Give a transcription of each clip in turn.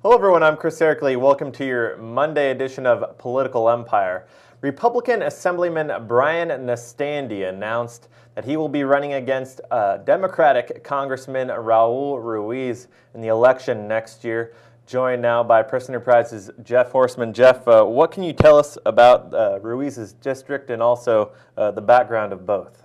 Hello everyone, I'm Chris Erickley. Welcome to your Monday edition of Political Empire. Republican Assemblyman Brian Nestande announced that he will be running against Democratic Congressman Raul Ruiz in the election next year. Joined now by Press Enterprise's Jeff Horseman. Jeff, what can you tell us about Ruiz's district and also the background of both?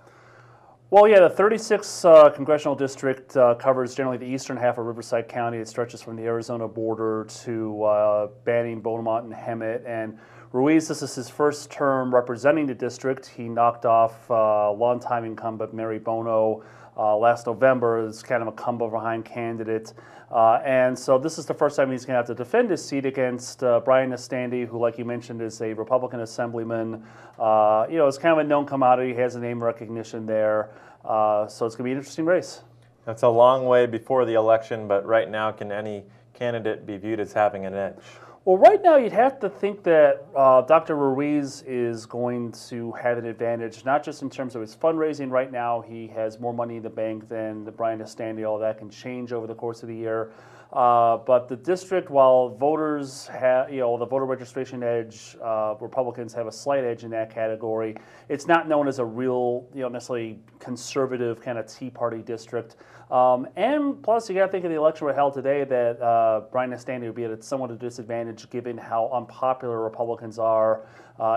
Well, yeah, the 36th congressional district covers generally the eastern half of Riverside County. It stretches from the Arizona border to Banning, Beaumont, and Hemet. And Ruiz, this is his first term representing the district. He knocked off longtime incumbent Mary Bono last November. It's kind of a come-behind candidate. And so this is the first time he's going to have to defend his seat against Brian Nestande, who, like you mentioned, is a Republican assemblyman. It's kind of a known commodity. He has a name recognition there. So it's going to be an interesting race. That's a long way before the election, but right now, can any candidate be viewed as having an edge? Well, right now you'd have to think that Dr. Ruiz is going to have an advantage, not just in terms of his fundraising. Right now he has more money in the bank than the Brian Nestande. All that can change over the course of the year. But the district, while voters have, the voter registration edge, Republicans have a slight edge in that category. It's not known as a real, necessarily conservative kind of Tea Party district. And plus, you got to think of the election we held today that Brian Nestande would be at somewhat a disadvantage given how unpopular Republicans are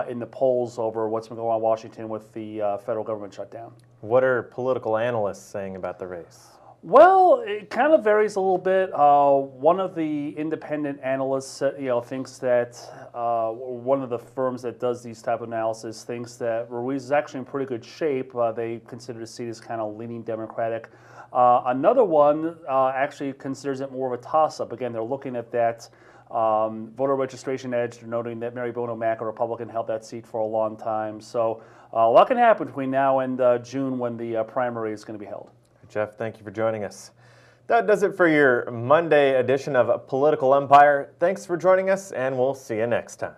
in the polls over what's been going on in Washington with the federal government shutdown. What are political analysts saying about the race? Well, it kind of varies a little bit. One of the independent analysts, thinks that one of the firms that does these type of analysis thinks that Ruiz is actually in pretty good shape. They consider the seat as kind of leaning Democratic. Another one actually considers it more of a toss-up. Again, they're looking at that voter registration edge. They're noting that Mary Bono Mack, a Republican, held that seat for a long time. So a lot can happen between now and June when the primary is going to be held. Jeff, thank you for joining us. That does it for your Monday edition of Political Empire. Thanks for joining us, and we'll see you next time.